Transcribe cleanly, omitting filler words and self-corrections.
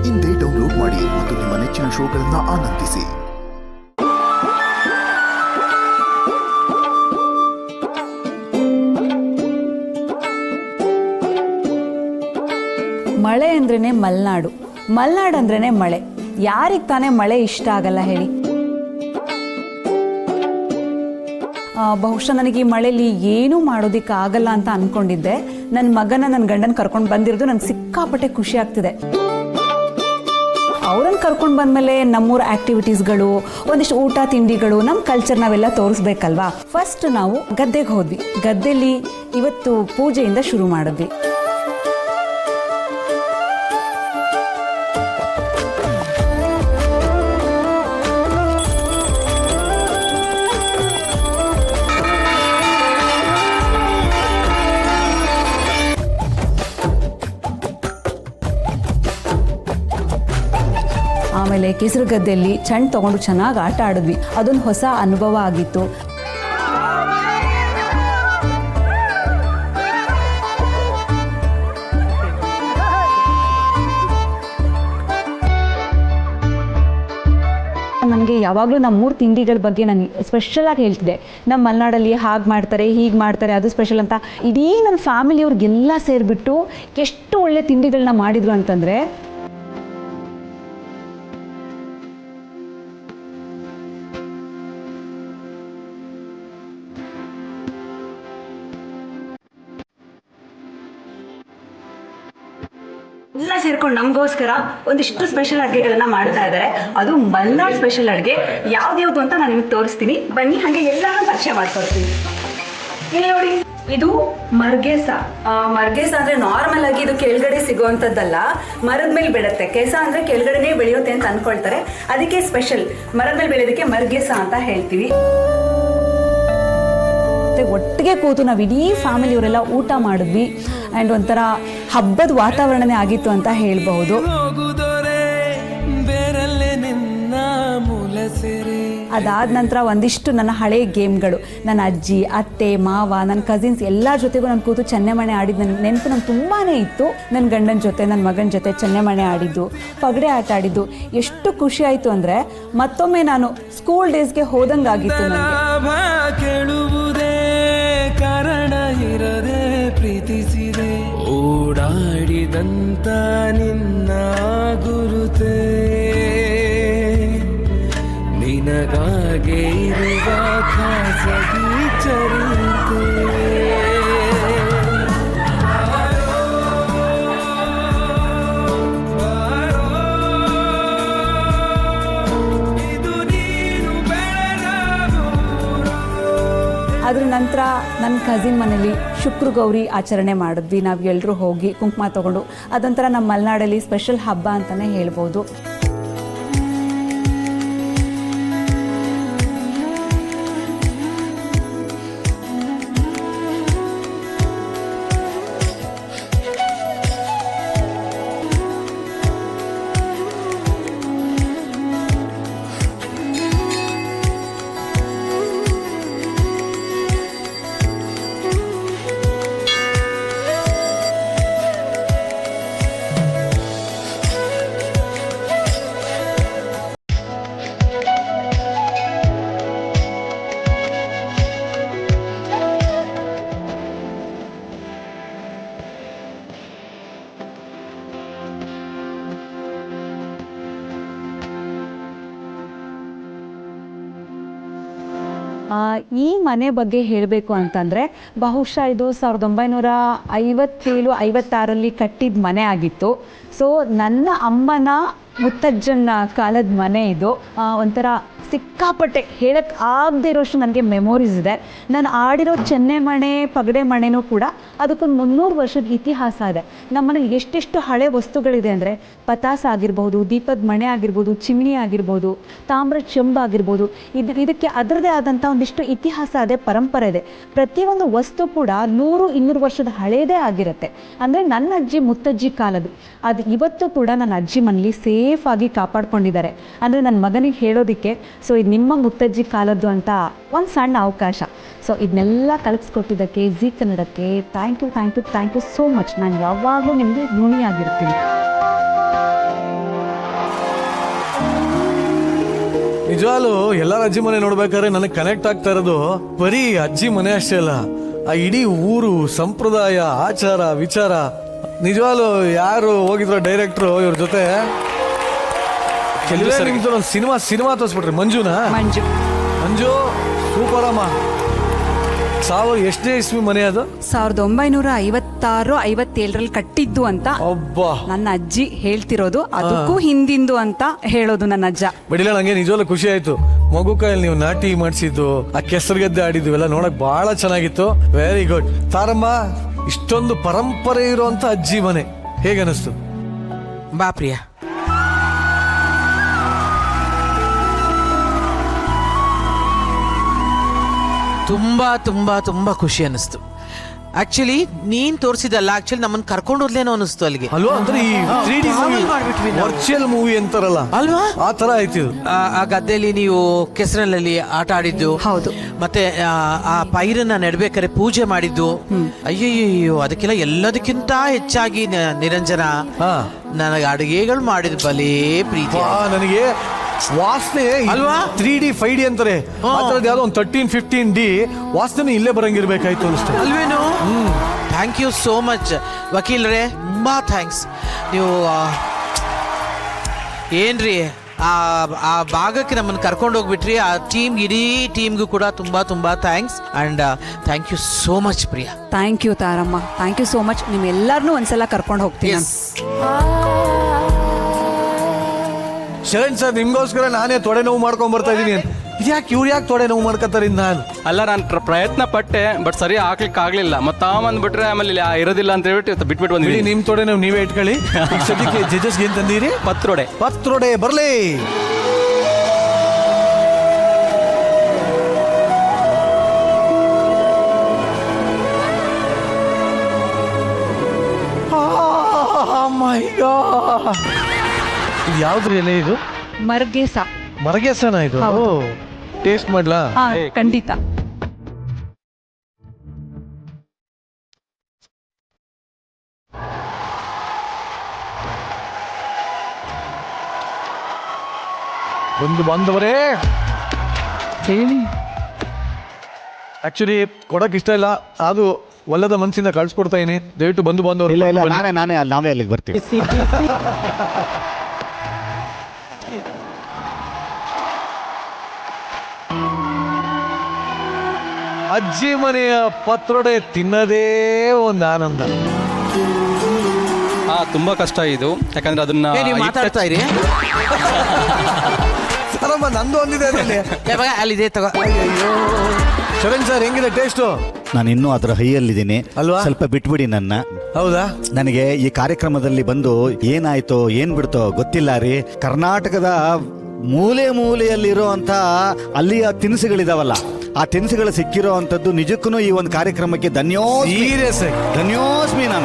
ಇಂದೇ ಡೌನ್ಲೋಡ್ ಮಾಡಿ ಮತ್ತು ನಿಮ್ಮ ನೆಚ್ಚಿನ ಶೋಗಳನ್ನು ಆನಂದಿಸಿ. ಮಳೆ ಅಂದ್ರೇ ಮಲೆನಾಡು, ಮಲೆನಾಡು ಅಂದ್ರೇ ಮಳೆ. ಯಾರಿಗೆ ತಾನೇ ಮಳೆ ಇಷ್ಟ ಆಗಲ್ಲ ಹೇಳಿ? ಬಹುಶಃ ನನಗೆ ಈ ಮಳೆಯಲ್ಲಿ ಏನೂ ಮಾಡೋದಕ್ಕೆ ಆಗಲ್ಲ ಅಂತ ಅಂದ್ಕೊಂಡಿದ್ದೆ. ನನ್ನ ಮಗನ ನನ್ನ ಗಂಡನ ಕರ್ಕೊಂಡು ಬಂದಿರೋದು ನನಗೆ ಸಿಕ್ಕಾಪಟ್ಟೆ ಖುಷಿ ಆಗ್ತಿದೆ. ಅವ್ರನ್ನ ಕರ್ಕೊಂಡು ಬಂದಮೇಲೆ ನಮ್ಮೂರ ಆ್ಯಕ್ಟಿವಿಟೀಸ್ಗಳು, ಒಂದಿಷ್ಟು ಊಟ ತಿಂಡಿಗಳು, ನಮ್ಮ ಕಲ್ಚರ್ ನಾವೆಲ್ಲ ತೋರಿಸ್ಬೇಕಲ್ವಾ. ಫಸ್ಟ್ ನಾವು ಗದ್ದೆಗೆ ಹೋದ್ವಿ. ಗದ್ದೆಯಲ್ಲಿ ಇವತ್ತು ಪೂಜೆಯಿಂದ ಶುರು ಮಾಡಿದ್ವಿ. ಆಮೇಲೆ ಕೆಸರು ಗದ್ದೆಯಲ್ಲಿ ಚೆಂಡು ತೊಗೊಂಡು ಚೆನ್ನಾಗಿ ಆಟ ಆಡಿದ್ವಿ. ಅದೊಂದು ಹೊಸ ಅನುಭವ ಆಗಿತ್ತು. ನನಗೆ ಯಾವಾಗಲೂ ನಮ್ಮೂರು ತಿಂಡಿಗಳ ಬಗ್ಗೆ ನಾನು ಸ್ಪೆಷಲಾಗಿ ಹೇಳ್ತಿದ್ದೆ. ನಮ್ಮ ಮಲೆನಾಡಲ್ಲಿ ಹಾಗೆ ಮಾಡ್ತಾರೆ, ಹೀಗೆ ಮಾಡ್ತಾರೆ, ಅದು ಸ್ಪೆಷಲ್ ಅಂತ. ಇಡೀ ನನ್ನ ಫ್ಯಾಮಿಲಿಯವ್ರಿಗೆಲ್ಲ ಸೇರಿಬಿಟ್ಟು ಎಷ್ಟು ಒಳ್ಳೆ ತಿಂಡಿಗಳನ್ನ ಮಾಡಿದ್ರು ಅಂತಂದರೆ, ಎಲ್ಲ ಸೇರ್ಕೊಂಡು ನಮಗೋಸ್ಕರ ಒಂದಿಷ್ಟು ಸ್ಪೆಷಲ್ ಅಡುಗೆಗಳನ್ನ ಮಾಡ್ತಾ ಇದ್ದಾರೆ. ಅದು ಮಲೆನಾಡು ಸ್ಪೆಷಲ್ ಅಡುಗೆ. ಯಾವ್ದು ಅಂತ ನಾನು ನಿಮಗೆ ತೋರಿಸ್ತೀನಿ, ಬನ್ನಿ. ಹಾಗೆ ಎಲ್ಲರೂ ಪರಿಚಯ ಮಾಡ್ಕೊಡ್ತೀನಿ. ಇಲ್ಲಿ ನೋಡಿ, ಇದು ಮರ್ಗೆಸ. ಮರ್ಗೆಸ ಅಂದರೆ ನಾರ್ಮಲ್ ಆಗಿ ಇದು ಕೆಳಗಡೆ ಸಿಗುವಂಥದ್ದಲ್ಲ, ಮರದ ಮೇಲೆ ಬೆಳೆಯುತ್ತೆ. ಕೆಸ ಅಂದರೆ ಕೆಳಗಡೆನೇ ಬೆಳೆಯುತ್ತೆ ಅಂತ ಅಂದ್ಕೊಳ್ತಾರೆ. ಅದಕ್ಕೆ ಸ್ಪೆಷಲ್ ಮರದ ಮೇಲೆ ಬೆಳೆಯೋದಕ್ಕೆ ಮರ್ಗೆಸ ಅಂತ ಹೇಳ್ತೀವಿ. ಒಟ್ಟಿಗೆ ಕೂತು ನಾವು ಇಡೀ ಫ್ಯಾಮಿಲಿಯವರೆಲ್ಲ ಊಟ ಮಾಡಿದ್ವಿ. ಆ್ಯಂಡ್ ಒಂಥರ ಹಬ್ಬದ ವಾತಾವರಣನೇ ಆಗಿತ್ತು ಅಂತ ಹೇಳ್ಬಹುದು. ಅದಾದ ನಂತರ ಒಂದಿಷ್ಟು ನನ್ನ ಹಳೆಯ ಗೇಮ್ಗಳು, ನನ್ನ ಅಜ್ಜಿ, ಅತ್ತೆ, ಮಾವ, ನನ್ನ ಕಸಿನ್ಸ್ ಎಲ್ಲರ ಜೊತೆಗೂ ನಾನು ಕೂತು ಚೆನ್ನೆಮಣೆ ಆಡಿದ್ದು ನನ್ನ ನೆನಪು ನಂಗೆ ತುಂಬಾ ಇತ್ತು. ನನ್ನ ಗಂಡನ ಜೊತೆ, ನನ್ನ ಮಗನ ಜೊತೆ ಚೆನ್ನೆಮಣೆ ಆಡಿದ್ದು, ಪಗಡೆ ಆಟ ಆಡಿದ್ದು ಎಷ್ಟು ಖುಷಿ ಆಯಿತು ಅಂದರೆ ಮತ್ತೊಮ್ಮೆ ನಾನು ಸ್ಕೂಲ್ ಡೇಸ್ಗೆ ಹೋದಂಗಾಗಿತ್ತು ನನಗೆ. ಕಾರಣ ಇರದೆ ಪ್ರೀತಿಸಿದೆ, ಓಡಾಡಿದಂತ ನಿನ್ನ ಗುರುತೆ, ನಿನಗಾಗೆ ಇರುವ ಖಾಸಗಿ ಚರಿತೆ. ಅದ್ರ ನಂತರ ನನ್ನ ಕಸಿನ್ ಮನೇಲಿ ಶುಕ್ರ ಗೌರಿ ಆಚರಣೆ ಮಾಡಿದ್ವಿ. ನಾವು ಎಲ್ಲರೂ ಹೋಗಿ ಕುಂಕುಮ ತೊಗೊಂಡು, ಅದೊಂಥರ ನಮ್ಮ ಮಲೆನಾಡಲ್ಲಿ ಸ್ಪೆಷಲ್ ಹಬ್ಬ ಅಂತಲೇ ಹೇಳ್ಬೋದು. ಈ ಮನೆ ಬಗ್ಗೆ ಹೇಳಬೇಕು ಅಂತಂದರೆ, ಬಹುಶಃ ಇದು 1957-56 ಕಟ್ಟಿದ ಮನೆ ಆಗಿತ್ತು. ಸೊ ನನ್ನ ಅಮ್ಮನ ಮುತ್ತಜ್ಜನ ಕಾಲದ ಮನೆ ಇದು. ಒಂಥರ ಸಿಕ್ಕಾಪಟ್ಟೆ ಹೇಳಕ್ಕೆ ಆಗದೆ ಇರೋಷ್ಟು ನನಗೆ ಮೆಮೊರೀಸ್ ಇದೆ. ನಾನು ಆಡಿರೋ ಚೆನ್ನೆಮಣೆ, ಪಗಡೆ ಮಣೆನೂ ಕೂಡ ಅದಕ್ಕೊಂದು 300 ವರ್ಷದ ಇತಿಹಾಸ ಇದೆ. ನಮ್ಮನೇಲಿ ಎಷ್ಟೆಷ್ಟು ಹಳೆ ವಸ್ತುಗಳಿದೆ ಅಂದರೆ, ಪತಾಸ ಆಗಿರ್ಬೋದು, ದೀಪದ ಮಣೆ ಆಗಿರ್ಬೋದು, ಚಿಮಣಿ ಆಗಿರ್ಬೋದು, ತಾಮ್ರ ಚೆಂಬು ಆಗಿರ್ಬೋದು, ಇದಕ್ಕೆ ಅದರದೇ ಆದಂಥ ಒಂದಿಷ್ಟು ಇತಿಹಾಸ ಇದೆ, ಪರಂಪರೆ ಇದೆ. ಪ್ರತಿಯೊಂದು ವಸ್ತು ಕೂಡ 100-200 ವರ್ಷದ ಹಳೇದೇ ಆಗಿರುತ್ತೆ. ಅಂದರೆ ನನ್ನ ಅಜ್ಜಿ ಮುತ್ತಜ್ಜಿ ಕಾಲದ್ದು ಅದು ಇವತ್ತು ಕೂಡ ನನ್ನ ಅಜ್ಜಿ ಮನೇಲಿ ಸೇಫ್ ಆಗಿ ಕಾಪಾಡ್ಕೊಂಡಿದ್ದಾರೆ. ಅಂದರೆ ನನ್ನ ಮಗನಿಗೆ ಹೇಳೋದಕ್ಕೆ, ಸೊ ಇದು ನಿಮ್ಮ ಮುತ್ತಜ್ಜಿ ಕಾಲದ್ದು ಅಂತ ಒಂದು ಸಣ್ಣ ಅವಕಾಶ. ಸೊ ಇದನ್ನೆಲ್ಲ ಕಲಿಸ್ಕೊಟ್ಟಿದ್ದಕ್ಕೆ ಜೀ ಕನ್ನಡಕ್ಕೆ ಥ್ಯಾಂಕ್ ಯು ಸೋ ಮಚ್. ನಾನು ಯಾವಾಗಲೂ ನಿಮಗೆ ಋಣಿಯಾಗಿರ್ತೀನಿ. ನಿಜವಾಗ್ಲು ಎಲ್ಲಾರ ಅಜ್ಜಿ ಮನೆ ನೋಡ್ಬೇಕಾದ್ರೆ ನನಗೆ ಕನೆಕ್ಟ್ ಆಗ್ತಾ ಇರೋದು ಬರೀ ಅಜ್ಜಿ ಮನೆ ಅಷ್ಟೇ ಅಲ್ಲ, ಆ ಇಡೀ ಊರು, ಸಂಪ್ರದಾಯ, ಆಚಾರ, ವಿಚಾರ. ನಿಜವಾಗ್ಲು ಯಾರು ಹೋಗಿದ್ರು ಡೈರೆಕ್ಟ್ರು ಇವ್ರ ಜೊತೆ ಕೆಲವೇ ನಿಮಿಷದಲ್ಲಿ ಒಂದು ಸಿನಿಮಾ ತೋರಿಸ್ಬಿಟ್ರಿ. ಮಂಜು ಸೂಪರ್ ಅಮ್ಮ. ಎಷ್ಟನೇ ಇಸ್ವಿ ಮನೆ ಅದು? 1956-57 ಕಟ್ಟಿದ್ದು ಅಂತ ಅಬ್ಬಾ, ನನ್ನ ಅಜ್ಜಿ ಹೇಳ್ತಿರೋದು. ಅದಕ್ಕೂ ಹಿಂದಿಂದು ಅಂತ ಹೇಳೋದು ನನ್ನ ಅಜ್ಜ. ಬಡಿಲ್ಲ, ನಂಗೆ ನಿಜವಾಗ್ಲೂ ಖುಷಿ ಆಯ್ತು. ಮಗು ಕೈಯಲ್ಲಿ ನೀವು ನಾಟಿ ಮಾಡಿಸಿದ್ದು, ಆ ಕೆಸರುಗದ್ದೆ ಆಡಿದ್ದು ಎಲ್ಲ ನೋಡಕ್ ಬಹಳ ಚೆನ್ನಾಗಿತ್ತು. Very good. ತಾರಮ್ಮ, ಇಷ್ಟೊಂದು ಪರಂಪರೆ ಇರುವಂತ ಅಜ್ಜಿ ಮನೆ ಹೇಗನಿಸ್ತು? ಬಾ ಪ್ರಿಯಾ. ತುಂಬಾ ತುಂಬಾ ತುಂಬಾ ಖುಷಿ ಅನ್ನಿಸ್ತು. ಆಕ್ಚುಲಿ ನೀನ್ ತೋರಿಸಿದಲ್ಲ, ಆಕ್ಚುಲಿ ನಮ್ಮನ್ನ ಕರ್ಕೊಂಡು ಹೋದ್ಲೇನೋ ಅನಿಸ್ತು ಅಲ್ಲಿಗೆ ಅಲ್ವಾ? ಅಂದ್ರೆ ಈ 3D ಮಾಡ್ಬಿಟ್ವಿ ನಾವು. ವರ್ಚುವಲ್ ಮೂವಿ ಅಂತಾರಲ್ಲ ಅಲ್ವಾ, ಆ ತರ ಆಯ್ತು ಇದು. ಆ ಗದ್ದೆಯಲ್ಲಿ ನೀವು ಕೆಸರಲ್ಲಿ ಆಟ ಆಡಿದ್ದು, ಹೌದು. ಮತ್ತೆ ಆ ಪೈರನ್ನ ನೆಡ್ಬೇಕಾದ್ರೆ ಪೂಜೆ ಮಾಡಿದ್ದು, ಅಯ್ಯಯ್ಯೋ ಅದಕ್ಕೆಲ್ಲ ಎಲ್ಲದಕ್ಕಿಂತ ಹೆಚ್ಚಾಗಿ ನಿರಂಜನ ಹಾ, ನನಗೆ ಅಡುಗೆಗಳು ಮಾಡಿದ ಬಲೇ ಪ್ರೀತಿ. ನನಗೆ ವಾಸನೆ ಅಲ್ವಾ? 3D 5D ಅಂತಾರೆ, ಆ ಥರದ್ದು ಯಾವ್ದೋ ಒಂದು 13-15D ವಾಸನೆ ಇಲ್ಲೇ ಬರಂಗಿರ್ಬೇಕಾಯ್ತು ಅನಿಸ್ತು ಅಲ್ವೇನು? ಥ್ಯಾಂಕ್ ಯು ಸೋ ಮಚ್ ವಕೀಲ್ರೇ, ತುಂಬಾ ಥ್ಯಾಂಕ್ಸ್. ನೀವು ಏನ್ರಿ ಆ ಭಾಗಕ್ಕೆ ನಮ್ಮನ್ನು ಕರ್ಕೊಂಡು ಹೋಗ್ಬಿಟ್ರಿ. ಆ ಇಡೀ ಟೀಮ್ಗೂ ಕೂಡ ತುಂಬಾ ತುಂಬಾ thanks. And thank you so much Priya. Thank you ತಾರಮ್ಮ, ಥ್ಯಾಂಕ್ ಯು ಸೋ ಮಚ್. ನಿಮ್ಮೆಲ್ಲರನ್ನೂ ಒಂದ್ಸಲ ಕರ್ಕೊಂಡು ಹೋಗ್ತೀನಿ. ಶರಣ್ ಸರ್, ನಿಮ್ಗೋಸ್ಕರ ನಾನೇ ತೊಡೆ ನೋವು ಮಾಡ್ಕೊಂಡ್ ಬರ್ತಾ ಇದೀನಿ. ಇದ್ಯಾಕೆ ಇವ್ರು ಯಾಕೆ ತೊಡೆ ನೋವು ಮಾಡ್ಕೊತಾರೆ? ನಾನು ಅಲ್ಲ, ನಾನು ಪ್ರಯತ್ನ ಪಟ್ಟೆ, ಬಟ್ ಸರಿ ಹಾಕ್ಲಿಕ್ಕೆ ಆಗ್ಲಿಲ್ಲ. ಮತ್ತೆ ಬಂದ್ಬಿಟ್ರೆ ಆಮೇಲೆ ಇರೋದಿಲ್ಲ ಅಂತ ಹೇಳ್ಬಿಟ್ಟು ಬಿಟ್ಬಿಟ್ಟು ಬಂದ್ಬಿಡಿ. ನಿಮ್ ತೊಡೆ ನೋವು ನೀವೇ ಇಟ್ಕೊಳ್ಳಿ. ಈಗ ಸದ್ಯಕ್ಕೆ ಜಡ್ಜಸ್ಗೆ ಏನ್ ತಂದಿರಿ? ಪತ್ರೊಡೆ ಬರ್ಲಿ. ಇದು ಯಾವ್ದ್ರ ಎಲೆ? ಇದು ಮರಗೆಸನ. ಇದು ಟೇಸ್ಟ್ ಮಾಡ್ಲಾ? ಖಂಡಿತ. ಬಂದವರೇ ಹೇಳಿ. ಆಕ್ಚುಲಿ ಕೊಡಕ್ ಇಷ್ಟ ಇಲ್ಲ, ಅದು ಒಲ್ಲದ ಮನಸ್ಸಿಂದ ಕಳ್ಸ್ಕೊಡ್ತಾ ಇದೀನಿ. ದಯವಿಟ್ಟು ಬಂದವರು. ಇಲ್ಲ ನಾವೇ ಅಲ್ಲಿಗೆ ಬರ್ತೀವಿ. ಅಜ್ಜಿ ಮನೆಯ ಪತ್ರೊಡೆ ತಿನ್ನದೇ ಒಂದು ಆನಂದ. ತುಂಬಾ ಕಷ್ಟ ಇದು, ಯಾಕಂದ್ರೆ ಅದನ್ನ ನೀವು ಮಾತಾಡ್ತಾ ಇರಿ. ಸರಮ್ಮ, ನಂದು ಒಂದಿದೆ ಅದರಲ್ಲಿ. ಅಲ್ಲಿದೆ ತಗೋ. ಶರಣ್ ಸರ್, ಹೆಂಗಿದೆ ಟೇಸ್ಟು? ನಾನು ಇನ್ನೂ ಅದರ ಹೈಯಲ್ಲಿದ್ದೀನಿ ಅಲ್ವಾ? ಸ್ವಲ್ಪ ಬಿಟ್ಬಿಡಿ ನನ್ನ. ಹೌದಾ? ನನಗೆ ಈ ಕಾರ್ಯಕ್ರಮದಲ್ಲಿ ಬಂದು ಏನಾಯ್ತೋ ಏನ್ ಬಿಡ್ತೋ ಗೊತ್ತಿಲ್ಲ ರೀ. ಕರ್ನಾಟಕದ ಮೂಲೆಯಲ್ಲಿರೋ ಅಂತ ಅಲ್ಲಿಯ ತಿನಿಸುಗಳಿದಾವಲ್ಲ, ಆ ತಿನಿಸುಗಳು ಸಿಕ್ಕಿರೋ ಅಂಥದ್ದು ನಿಜಕ್ಕೂ ಈ ಒಂದು ಕಾರ್ಯಕ್ರಮಕ್ಕೆ ಧನ್ಯೋಸ್ಮಿ ನಾನು.